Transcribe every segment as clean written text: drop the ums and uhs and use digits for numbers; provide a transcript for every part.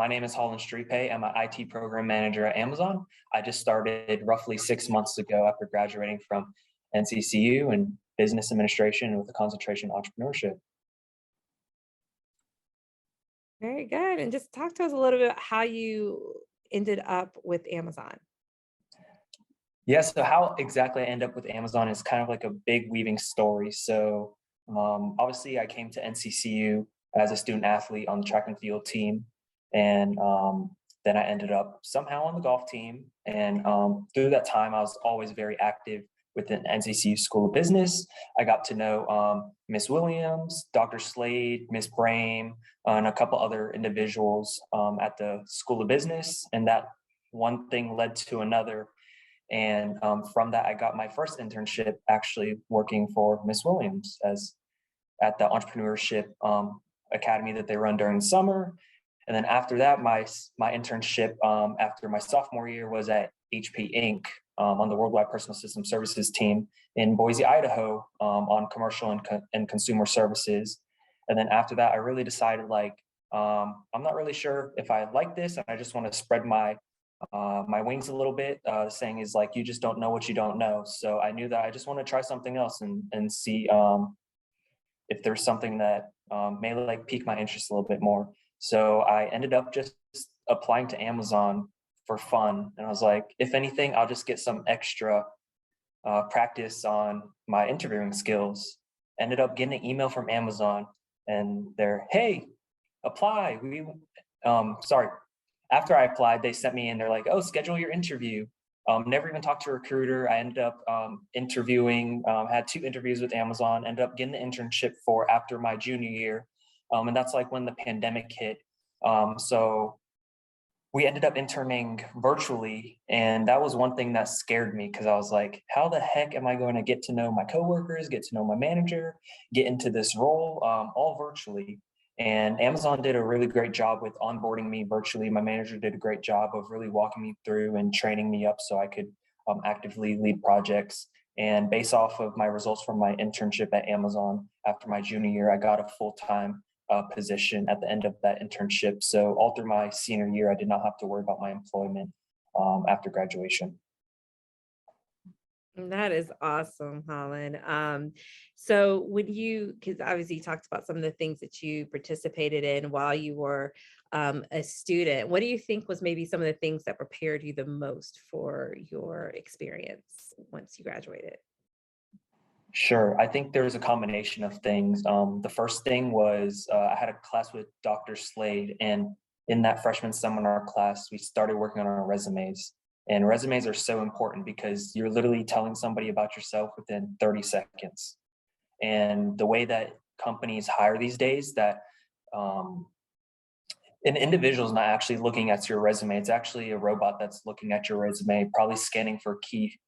my name is Hollan Strepay. I'm an IT program manager at Amazon. I just started roughly 6 months ago after graduating from NCCU in business administration with a concentration in entrepreneurship. Very good. And just talk to us a little bit about how you ended up with Amazon. Yeah, so how exactly I end up with Amazon is kind of like a big weaving story. So obviously I came to NCCU as a student athlete on the track and field team. And then I ended up somehow on the golf team. And through that time, I was always very active within NCCU School of Business. I got to know Miss Williams, Dr. Slade, Miss Brame, and a couple other individuals at the School of Business. And that one thing led to another. And from that, I got my first internship actually working for Miss Williams as at the entrepreneurship academy that they run during the summer. And then after that, my internship after my sophomore year was at HP Inc. On the Worldwide Personal System Services team in Boise, Idaho, on commercial and consumer services. And then after that, I really decided like I'm not really sure if I like this, and I just want to spread my wings a little bit. The saying is like, you just don't know what you don't know. So I knew that I just want to try something else and see if there's something that may like pique my interest a little bit more. So I ended up just applying to Amazon for fun. And I was like, if anything, I'll just get some extra practice on my interviewing skills. Ended up getting an email from Amazon and they're, hey, apply. Sorry. After I applied, they sent me in, they're like, oh, schedule your interview. Never even talked to a recruiter. I ended up interviewing, had 2 interviews with Amazon, ended up getting the internship for after my junior year. And that's like when the pandemic hit. So we ended up interning virtually. And that was one thing that scared me because I was like, how the heck am I going to get to know my coworkers, get to know my manager, get into this role all virtually? And Amazon did a really great job with onboarding me virtually. My manager did a great job of really walking me through and training me up so I could actively lead projects. And based off of my results from my internship at Amazon after my junior year, I got a full-time position at the end of that internship. So all through my senior year, I did not have to worry about my employment after graduation. That is awesome, Holland. So when because obviously you talked about some of the things that you participated in while you were a student, what do you think was maybe some of the things that prepared you the most for your experience once you graduated? Sure. I think there's a combination of things. The first thing was I had a class with Dr. Slade, and in that freshman seminar class, we started working on our resumes. And resumes are so important because you're literally telling somebody about yourself within 30 seconds. And the way that companies hire these days, that um, an individual is not actually looking at your resume. It's actually a robot that's looking at your resume, probably scanning for key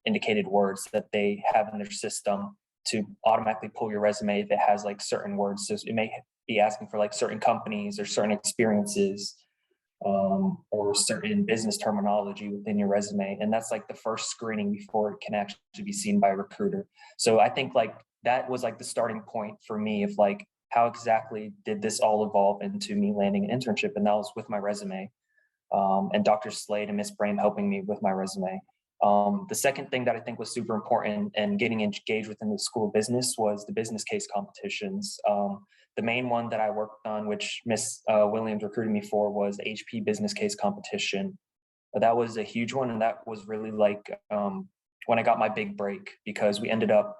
indicated words that they have in their system to automatically pull your resume if it has like certain words. So it may be asking for like certain companies or certain experiences or certain business terminology within your resume. And that's like the first screening before it can actually be seen by a recruiter. So I think like that was like the starting point for me of like, how exactly did this all evolve into me landing an internship? And that was with my resume and Dr. Slade and Miss Brame helping me with my resume. The second thing that I think was super important and getting engaged within the School of Business was the business case competitions. The main one that I worked on, which Miss Williams recruited me for, was the HP business case competition. That was a huge one, and that was really like when I got my big break because we ended up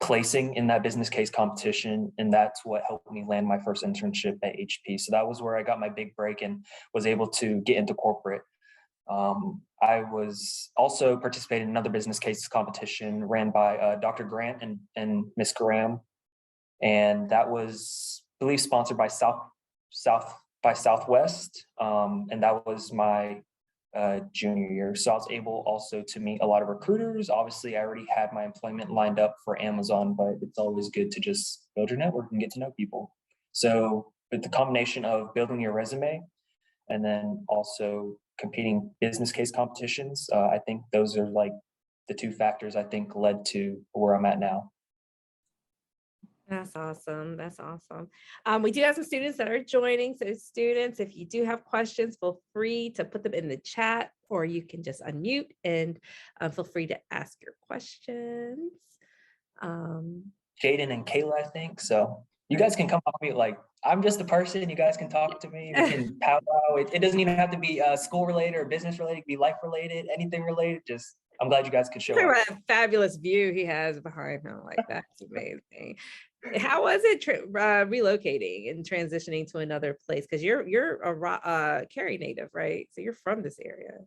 placing in that business case competition, and that's what helped me land my first internship at HP. So that was where I got my big break and was able to get into corporate. I was also participating in another business case competition ran by Dr. Grant and Miss Graham, and that was, I believe, sponsored by Southwest, and that was my junior year. So I was able also to meet a lot of recruiters. Obviously, I already had my employment lined up for Amazon, but it's always good to just build your network and get to know people. So with the combination of building your resume and then also competing business case competitions, I think those are like the 2 factors I think led to where I'm at now. That's awesome. That's awesome. We do have some students that are joining. So, students, if you do have questions, feel free to put them in the chat, or you can just unmute and feel free to ask your questions. Um, Jaden and Kayla, I think. So you right. guys can come off me like I'm just a person. You guys can talk to me. We can powwow. It doesn't even have to be school related or business related. It can be life related, anything related. Just I'm glad you guys could show Talk up. about that fabulous view he has behind him. Like, that's amazing. How was it relocating and transitioning to another place? Because you're a Cary native, right? So you're from this area.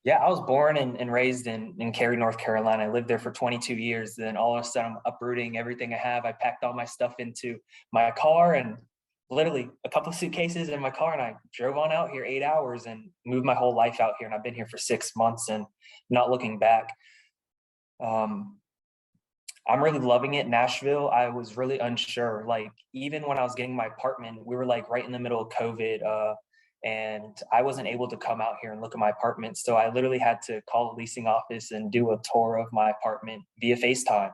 Yeah, I was born and raised in Cary, North Carolina. I lived there for 22 years. Then all of a sudden, I'm uprooting everything I have. I packed all my stuff into my car and literally a couple of suitcases in my car, and I drove on out here 8 hours and moved my whole life out here. And I've been here for 6 months and not looking back. Um, I'm really loving it. Nashville, I was really unsure. Like even when I was getting my apartment, we were like right in the middle of COVID, and I wasn't able to come out here and look at my apartment. So I literally had to call the leasing office and do a tour of my apartment via FaceTime,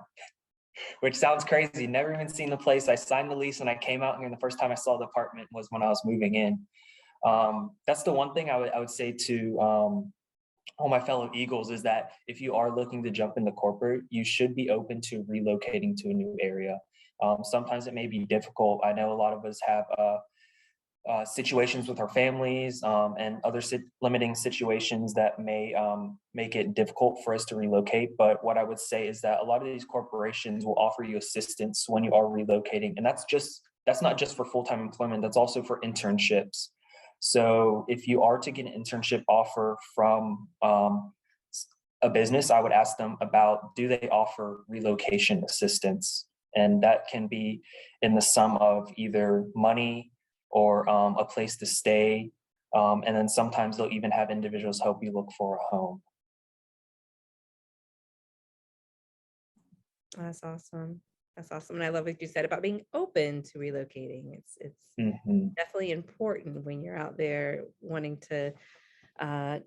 which sounds crazy. Never even seen the place. I signed the lease and I came out here, and the first time I saw the apartment was when I was moving in. That's the one thing I would say to all my fellow Eagles is that if you are looking to jump into corporate, you should be open to relocating to a new area. Sometimes it may be difficult. I know a lot of us have situations with our families and other limiting situations that may make it difficult for us to relocate. But what I would say is that a lot of these corporations will offer you assistance when you are relocating, and that's not just for full-time employment. That's also for internships. So if you are to get an internship offer from a business, I would ask them about, do they offer relocation assistance? And that can be in the sum of either money or a place to stay. And then sometimes they'll even have individuals help you look for a home. That's awesome. That's awesome. And I love what you said about being open to relocating. It's Mhm. definitely important when you're out there wanting to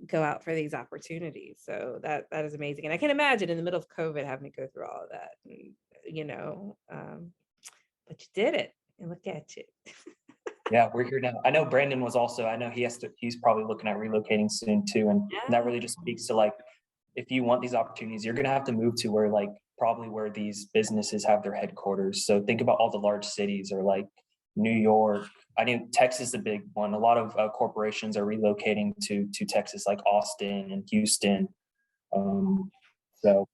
go out for these opportunities. So that is amazing. And I can imagine in the middle of COVID having to go through all of that, and, you know, but you did it, and look at you. Yeah, we're here now. I know Brandon was also, I know he's probably looking at relocating soon too. And that Yeah. really just speaks to like, if you want these opportunities, you're going to have to move to where like probably where these businesses have their headquarters. So think about all the large cities or like New York. I know Texas is a big one. A lot of corporations are relocating to Texas, like Austin and Houston. Um, so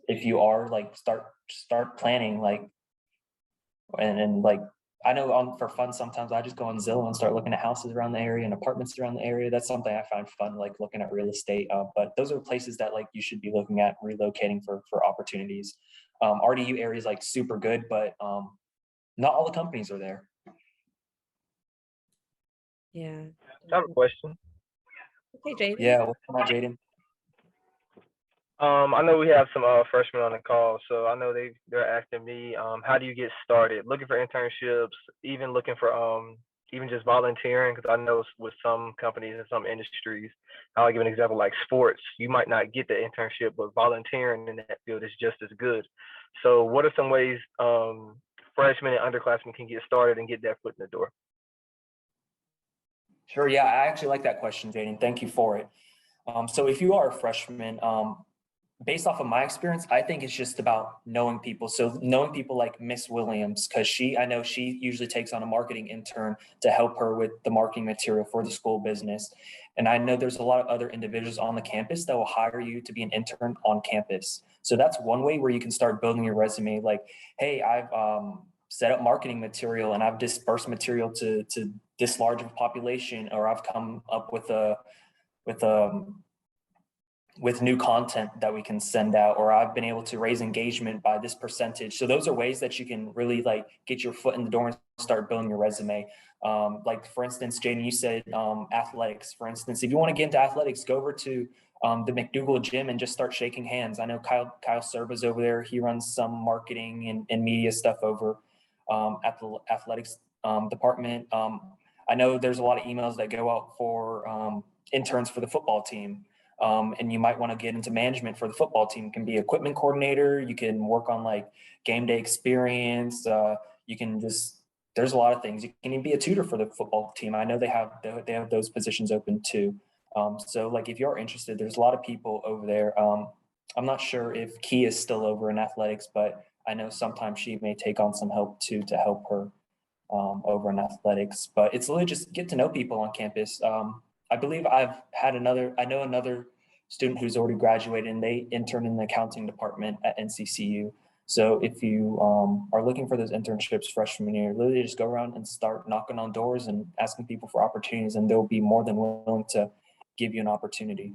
if you are like start planning like and like I know for fun sometimes I just go on Zillow and start looking at houses around the area and apartments around the area. That's something I find fun, like looking at real estate. But those are places that like you should be looking at relocating for opportunities. RDU areas like super good, but not all the companies are there. Yeah. I have a question. Okay, Jaden. Yeah, what's going on, Jaden? I know we have some freshmen on the call, so I know they're asking me, how do you get started? Looking for internships, even looking for even just volunteering, because I know with some companies and some industries, I'll give an example like sports, you might not get the internship, but volunteering in that field is just as good. So, what are some ways freshmen and underclassmen can get started and get their foot in the door? Sure. Yeah, I actually like that question, Jaden. Thank you for it. So if you are a freshman, based off of my experience, I think it's just about knowing people. So knowing people like Miss Williams, because I know she usually takes on a marketing intern to help her with the marketing material for the school business. And I know there's a lot of other individuals on the campus that will hire you to be an intern on campus. So that's one way where you can start building your resume. Like, hey, I've set up marketing material and I've dispersed material to this large of a population, or I've come up with a with new content that we can send out, or I've been able to raise engagement by this percentage. So those are ways that you can really like get your foot in the door and start building your resume. Like for instance, Jaden, you said athletics. For instance, if you want to get into athletics, go over to the McDougal gym and just start shaking hands. I know Kyle Serba's over there. He runs some marketing and media stuff over at the athletics department. I know there's a lot of emails that go out for interns for the football team. And you might want to get into management for the football team. You can be equipment coordinator. You can work on like game day experience. You can just, there's a lot of things. You can even be a tutor for the football team. I know they have those positions open too. So like if you're interested, there's a lot of people over there. I'm not sure if Key is still over in athletics, but I know sometimes she may take on some help too to help her over in athletics. But it's literally just get to know people on campus. I believe I know another student who's already graduated and they intern in the accounting department at NCCU. So if you are looking for those internships freshman year, literally just go around and start knocking on doors and asking people for opportunities, and they'll be more than willing to give you an opportunity.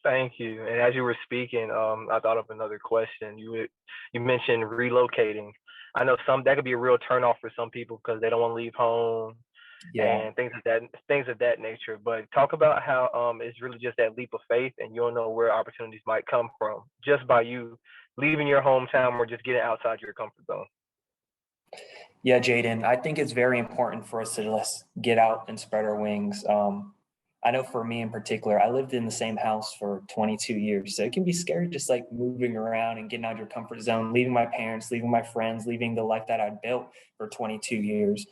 Thank you. And as you were speaking, I thought of another question. You mentioned relocating. I know that could be a real turnoff for some people because they don't want to leave home and things of that nature. But talk about how it's really just that leap of faith, and you don't know where opportunities might come from just by you leaving your hometown or just getting outside your comfort zone. Yeah, Jaden, I think it's very important for us to just get out and spread our wings. I know for me in particular, I lived in the same house for 22 years. So it can be scary just like moving around and getting out of your comfort zone, leaving my parents, leaving my friends, leaving the life that I built for 22 years.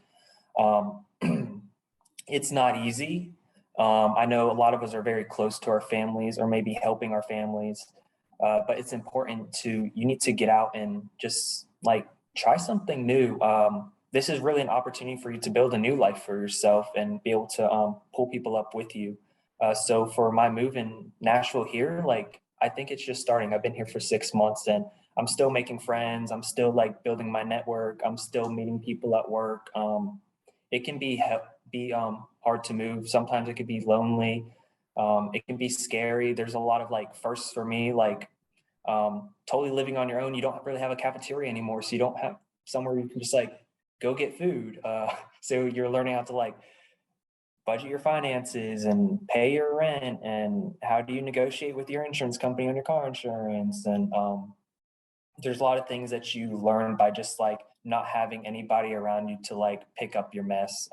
It's not easy. I know a lot of us are very close to our families or maybe helping our families, but it's important you need to get out and just like try something new. This is really an opportunity for you to build a new life for yourself and be able to pull people up with you. So for my move in Nashville here, like I think it's just starting. I've been here for 6 months and I'm still making friends. I'm still like building my network. I'm still meeting people at work. It can be hard to move. Sometimes it could be lonely. It can be scary. There's a lot of like firsts for me, like totally living on your own. You don't really have a cafeteria anymore, so you don't have somewhere you can just like go get food. So you're learning how to like budget your finances and pay your rent, and how do you negotiate with your insurance company on your car insurance. And there's a lot of things that you learn by just like not having anybody around you to like pick up your mess.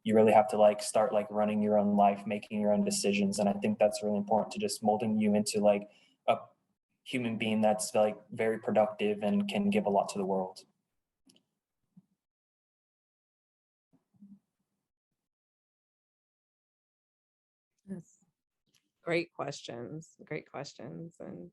You really have to like start like running your own life, making your own decisions. And I think that's really important to just molding you into like a human being that's like very productive and can give a lot to the world. Yes. Great questions. Great questions. And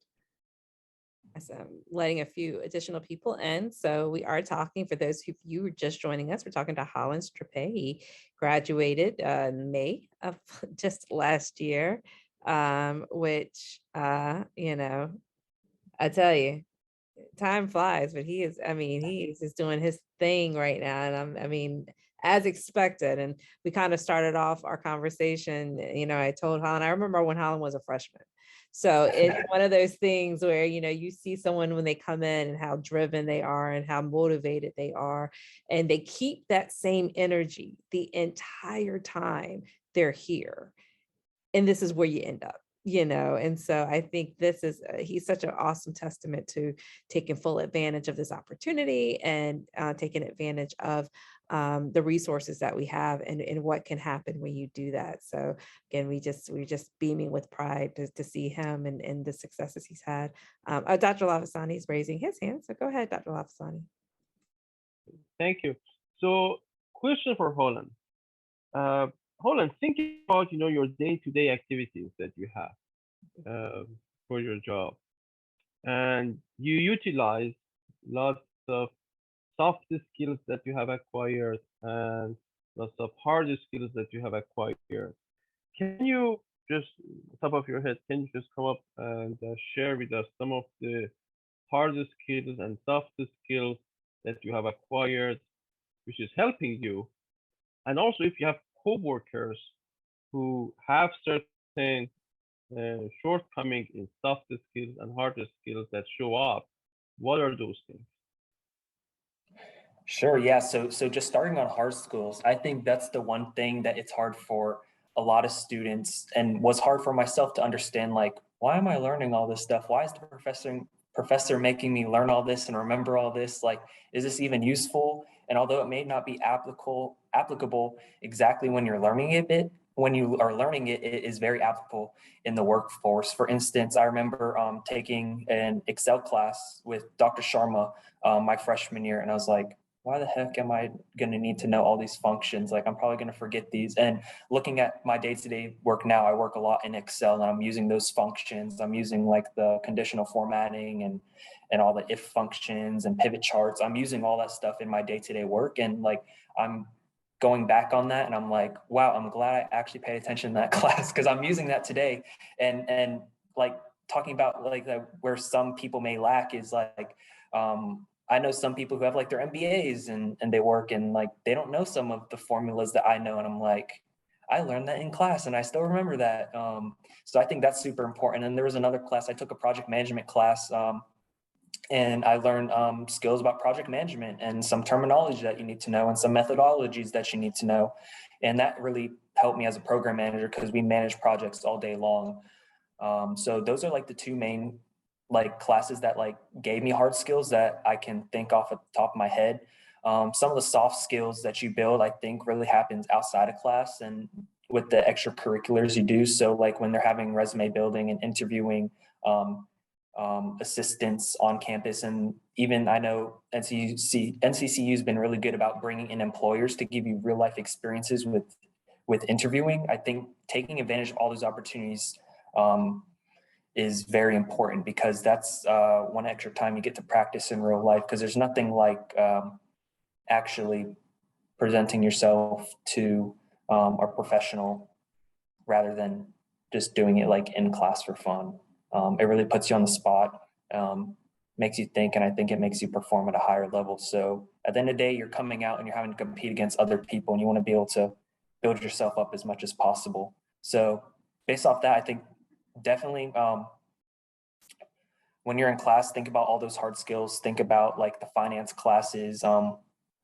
as I'm letting a few additional people in. So we are talking, for those of you who are just joining us, we're talking to Hollan Strepay. He graduated in May of just last year, which, you know, I tell you, time flies, but he is just doing his thing right now. And as expected. And we kind of started off our conversation, I told Hollan, I remember when Hollan was a freshman. So it's one of those things where, you see someone when they come in and how driven they are and how motivated they are, and they keep that same energy the entire time they're here. And this is where you end up. And so I think he's such an awesome testament to taking full advantage of this opportunity and taking advantage of the resources that we have and what can happen when you do that. So again, we're just beaming with pride to see him and the successes he's had. Dr. Lavasani is raising his hand. So go ahead, Dr. Lavasani. Thank you. So question for Hollan. Hollan, thinking about your day-to-day activities that you have for your job, and you utilize lots of soft skills that you have acquired and lots of hard skills that you have acquired. Can you just, top of your head, can you just come up and share with us some of the hard skills and soft skills that you have acquired, which is helping you? And also, if you have co-workers who have certain shortcomings in soft skills and hard skills that show up, what are those things? Sure. Yeah. So just starting on hard skills, I think that's the one thing that it's hard for a lot of students, and was hard for myself to understand, like, why am I learning all this stuff? Why is the professor making me learn all this and remember all this? Like, is this even useful? And although it may not be applicable exactly when you're learning when you are learning it, it is very applicable in the workforce. For instance, I remember taking an Excel class with Dr. Sharma my freshman year, and I was like, why the heck am I going to need to know all these functions? Like, I'm probably going to forget these. And looking at my day-to-day work now, I work a lot in Excel, and I'm using those functions. I'm using like the conditional formatting and all the if functions and pivot charts. I'm using all that stuff in my day-to-day work, and like I'm going back on that, and I'm like, wow, I'm glad I actually paid attention in that class, because I'm using that today. And like talking about like where some people may lack is like, I know some people who have like their MBAs and they work, and like they don't know some of the formulas that I know, and I'm like, I learned that in class and I still remember that. So I think that's super important. And there was another class, I took a project management class, and I learned skills about project management and some terminology that you need to know and some methodologies that you need to know. And that really helped me as a program manager, because we manage projects all day long. So those are like the two main like classes that like gave me hard skills that I can think off at the top of my head. Some of the soft skills that you build, I think, really happens outside of class and with the extracurriculars you do. So like when they're having resume building and interviewing assistants on campus, and even I know NCCU has been really good about bringing in employers to give you real life experiences with interviewing. I think taking advantage of all those opportunities is very important, because that's one extra time you get to practice in real life, because there's nothing like actually presenting yourself to a professional rather than just doing it like in class for fun. It really puts you on the spot, makes you think, and I think it makes you perform at a higher level. So at the end of the day, you're coming out and you're having to compete against other people, and you want to be able to build yourself up as much as possible. So based off that, I think definitely when you're in class, think about all those hard skills. Think about like the finance classes.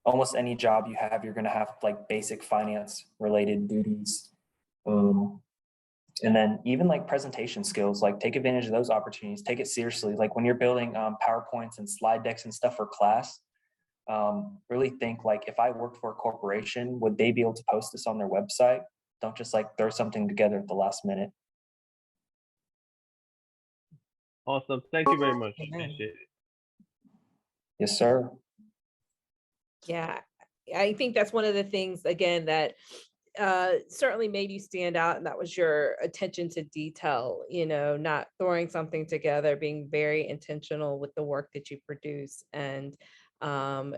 Almost any job you have, you're going to have like basic finance related duties. And then even like presentation skills, like take advantage of those opportunities, take it seriously. Like when you're building PowerPoints and slide decks and stuff for class, really think like, if I worked for a corporation, would they be able to post this on their website? Don't just like throw something together at the last minute. Awesome. Thank you very much. Appreciate it. Yes, sir. Yeah, I think that's one of the things, again, that certainly made you stand out, and that was your attention to detail, not throwing something together, being very intentional with the work that you produce. And for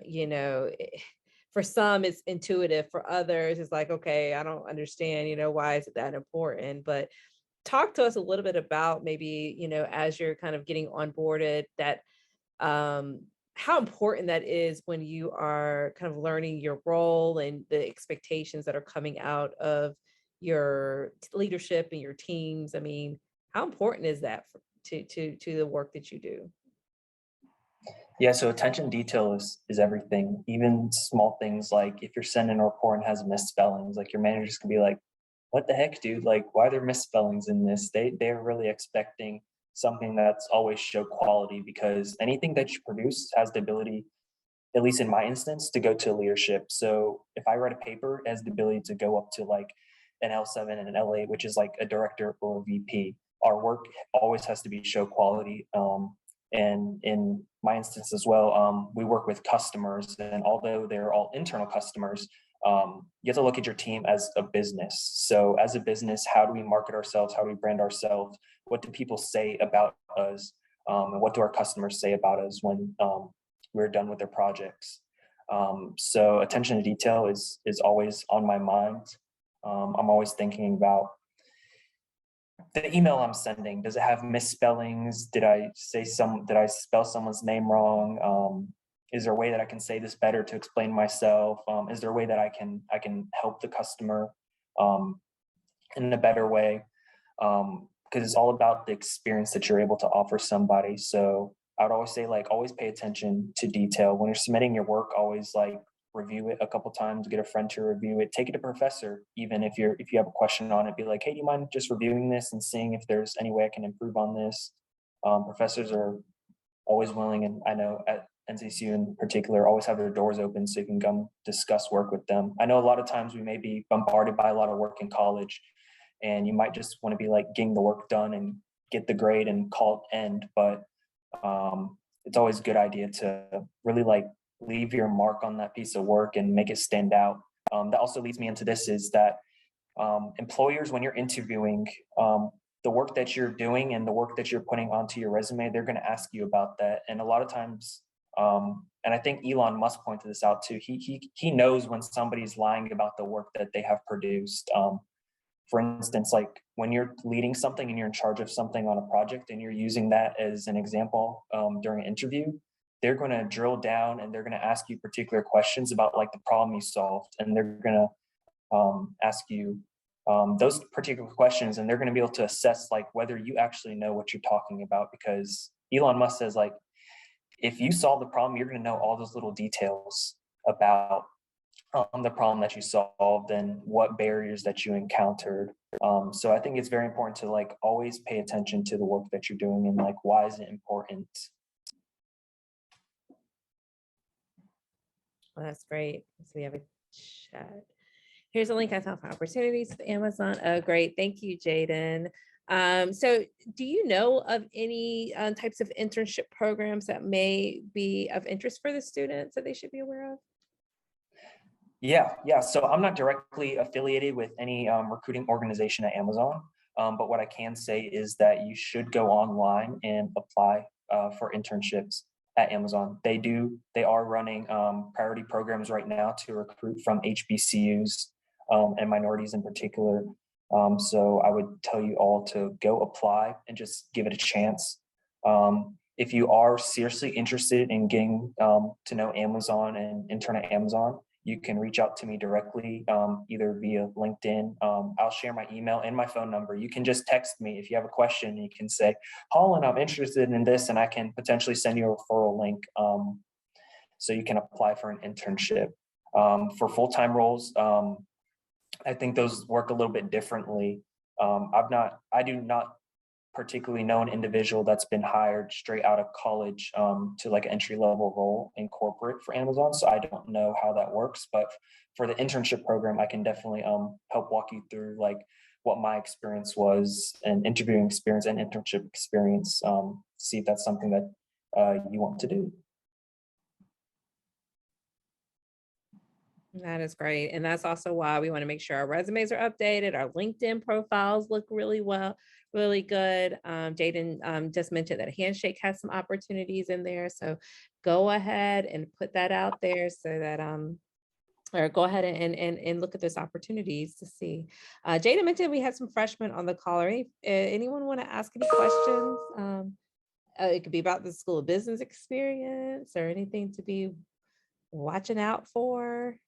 some it's intuitive, for others it's like, okay, I don't understand, why is it that important? But talk to us a little bit about maybe, as you're kind of getting onboarded, that how important that is when you are kind of learning your role and the expectations that are coming out of your leadership and your teams. I mean, how important is that to the work that you do? Yeah, so attention detail is everything. Even small things like if you're sending a report and has misspellings, like your managers can be like, what the heck, dude? Like, why are there misspellings in this? They're really expecting something that's always show quality, because anything that you produce has the ability, at least in my instance, to go to leadership. So if I write a paper, it has the ability to go up to like an L7 and an L8, which is like a director or a VP. Our work always has to be show quality. And in my instance as well, we work with customers, and although they're all internal customers, you have to look at your team as a business. So as a business, how do we market ourselves? How do we brand ourselves? What do people say about us? And what do our customers say about us when we're done with their projects? So attention to detail is always on my mind. I'm always thinking about the email I'm sending. Does it have misspellings? Did I spell someone's name wrong? Is there a way that I can say this better to explain myself? Is there a way that I can help the customer in a better way? Because it's all about the experience that you're able to offer somebody. So I would always say, like, always pay attention to detail. When you're submitting your work, always like review it a couple times, get a friend to review it, take it to professor. Even if you have a question on it, be like, hey, do you mind just reviewing this and seeing if there's any way I can improve on this? Professors are always willing, and I know at NCCU in particular always have their doors open so you can come discuss work with them. I know a lot of times we may be bombarded by a lot of work in college, and you might just want to be like getting the work done and get the grade and call it end. But it's always a good idea to really like leave your mark on that piece of work and make it stand out. That also leads me into this, is that employers, when you're interviewing, the work that you're doing and the work that you're putting onto your resume, they're going to ask you about that. And a lot of times, and I think Elon Musk pointed this out too, he knows when somebody's lying about the work that they have produced. For instance, like when you're leading something and you're in charge of something on a project and you're using that as an example during an interview, they're going to drill down and they're going to ask you particular questions about like the problem you solved, and they're going to ask you those particular questions, and they're going to be able to assess like whether you actually know what you're talking about. Because Elon Musk says, like, if you solve the problem, you're going to know all those little details about the problem that you solved and what barriers that you encountered. So I think it's very important to like always pay attention to the work that you're doing and like why is it important. Well, that's great. So we have a chat. Here's a link I found for opportunities with Amazon. Oh, great. Thank you, Jaden. So do you know of any types of internship programs that may be of interest for the students that they should be aware of? Yeah. So I'm not directly affiliated with any recruiting organization at Amazon, but what I can say is that you should go online and apply for internships at Amazon. They are running priority programs right now to recruit from HBCUs and minorities in particular. So I would tell you all to go apply and just give it a chance. If you are seriously interested in getting to know Amazon and intern at Amazon, you can reach out to me directly, either via LinkedIn. I'll share my email and my phone number. You can just text me if you have a question. You can say, Hollan, I'm interested in this, and I can potentially send you a referral link so you can apply for an internship. For full-time roles, I think those work a little bit differently. I do not particularly know an individual that's been hired straight out of college to like an entry-level role in corporate for Amazon. So I don't know how that works, but for the internship program, I can definitely help walk you through like what my experience was, and interviewing experience and internship experience, see if that's something that you want to do. That is great. And that's also why we want to make sure our resumes are updated, our LinkedIn profiles look really well, really good. Jaden just mentioned that Handshake has some opportunities in there. So go ahead and put that out there so that or go ahead and look at those opportunities to see. Jaden mentioned we had some freshmen on the call. Anyone want to ask any questions? It could be about the School of Business experience or anything to be watching out for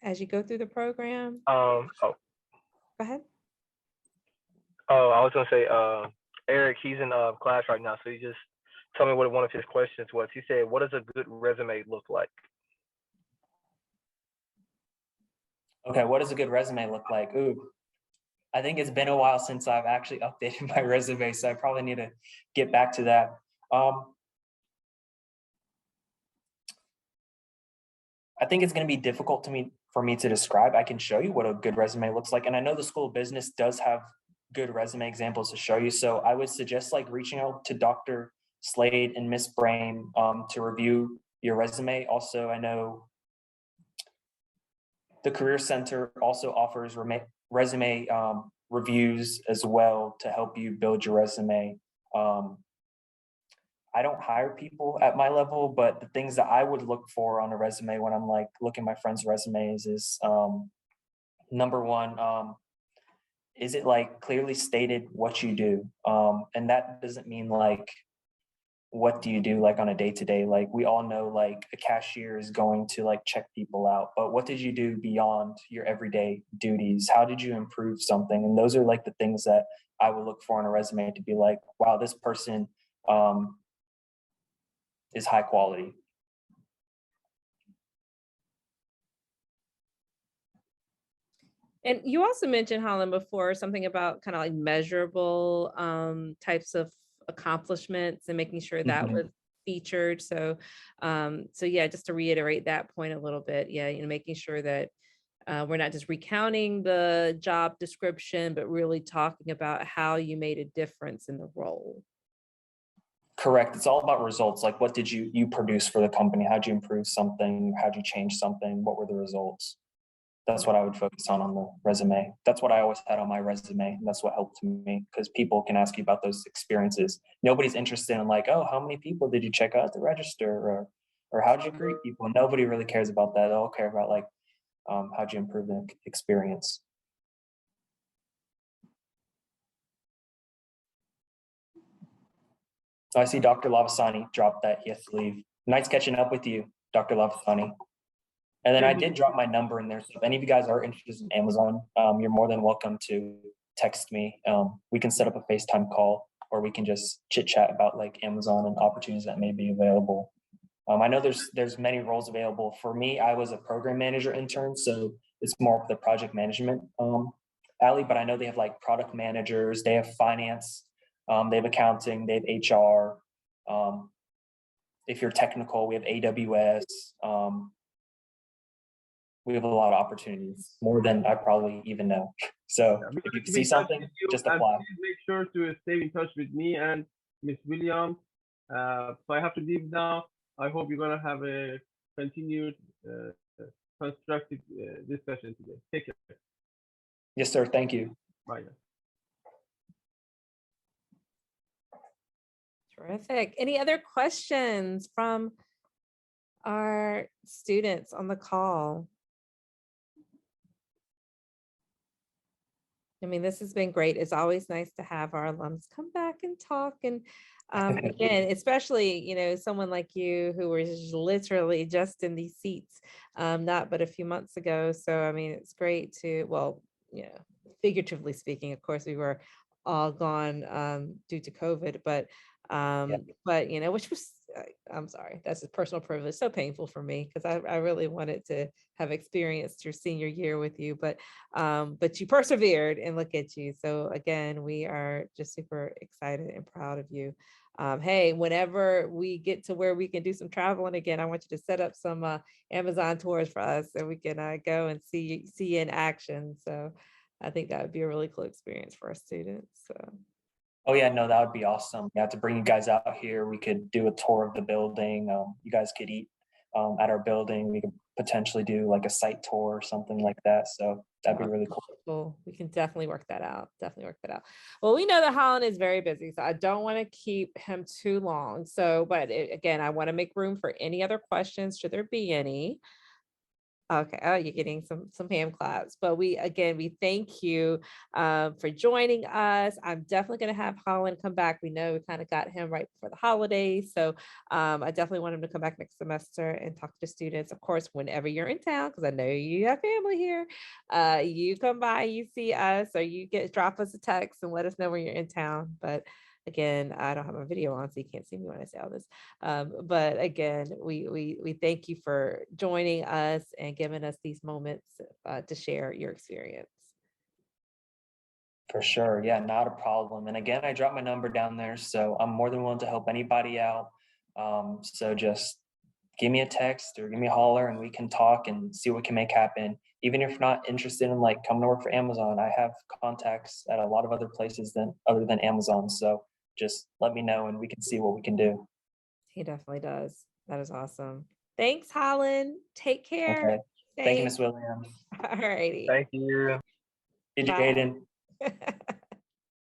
as you go through the program. Go ahead. I was gonna say, Eric, he's in class right now, so he just told me what one of his questions was. He said, "What does a good resume look like?" Okay, what does a good resume look like? Ooh, I think it's been a while since I've actually updated my resume, so I probably need to get back to that. I think it's going to be difficult for me to describe. I can show you what a good resume looks like, and I know the School of Business does have good resume examples to show you. So I would suggest like reaching out to Dr. Slade and Miss Brame to review your resume. Also, I know the Career Center also offers resume reviews as well to help you build your resume. I don't hire people at my level, but the things that I would look for on a resume when I'm like looking at my friends' resumes is number one, is it like clearly stated what you do? And that doesn't mean like, what do you do like on a day-to-day? Like we all know like a cashier is going to like check people out, but what did you do beyond your everyday duties? How did you improve something? And those are like the things that I would look for on a resume to be like, wow, this person is high quality. And you also mentioned, Hollan, before something about kind of like measurable types of accomplishments and making sure that was featured. So, so yeah, just to reiterate that point a little bit, yeah, making sure that we're not just recounting the job description, but really talking about how you made a difference in the role. Correct. It's all about results. Like, what did you produce for the company? How'd you improve something? How'd you change something? What were the results? That's what I would focus on the resume. That's what I always had on my resume. And that's what helped me, because people can ask you about those experiences. Nobody's interested in like, oh, how many people did you check out at the register, or how did you greet people? Nobody really cares about that. They all care about like, how'd you improve the experience? So I see Dr. Lavasani dropped that. He has to leave. Nice catching up with you, Dr. Lavasani. And then I did drop my number in there. So if any of you guys are interested in Amazon, you're more than welcome to text me. We can set up a FaceTime call, or we can just chit chat about like Amazon and opportunities that may be available. I know there's many roles available. For me, I was a program manager intern, so it's more of the project management alley, but I know they have like product managers, they have finance, they have accounting, they have HR. If you're technical, we have AWS. We have a lot of opportunities, more than I probably even know. So if you see something, just apply. Make sure to stay in touch with me and Miss Williams. So I have to leave now. I hope you're gonna have a continued constructive discussion today. Take care. Yes, sir. Thank you. Bye. Terrific. Any other questions from our students on the call? I mean, this has been great. It's always nice to have our alums come back and talk. And again, especially, someone like you who was literally just in these seats, not but a few months ago. So, I mean, it's great to, well, figuratively speaking, of course, we were all gone due to COVID, but which was, I'm sorry, that's a personal privilege, so painful for me, because I really wanted to have experienced your senior year with you, but you persevered, and look at you. So again, we are just super excited and proud of you. Hey, whenever we get to where we can do some traveling again, I want you to set up some Amazon tours for us so we can go and see you in action. So I think that would be a really cool experience for our students. So. Oh yeah, no, that would be awesome. Yeah, to bring you guys out here, we could do a tour of the building. You guys could eat at our building. We could potentially do like a site tour or something like that. So that'd be really cool. Cool. We can definitely work that out. Well, we know that Hollan is very busy, so I don't want to keep him too long. So, but again, I want to make room for any other questions, should there be any. Okay, oh, you're getting some hand claps, but we thank you for joining us. I'm definitely going to have Hollan come back. We know we kind of got him right before the holidays, so I definitely want him to come back next semester and talk to students. Of course, whenever you're in town, because I know you have family here, you come by, you see us, or you drop us a text and let us know when you're in town. But again, I don't have a video on, so you can't see me when I say all this. But again, we thank you for joining us and giving us these moments to share your experience. For sure. Yeah, not a problem. And again, I dropped my number down there, so I'm more than willing to help anybody out. So just give me a text or give me a holler, and we can talk and see what we can make happen. Even if you're not interested in like coming to work for Amazon, I have contacts at a lot of other places other than Amazon. So just let me know and we can see what we can do. He definitely does. That is awesome. Thanks, Hollan. Take care. Okay. Thank you, Ms. Williams. All righty. Thank you. Jaden.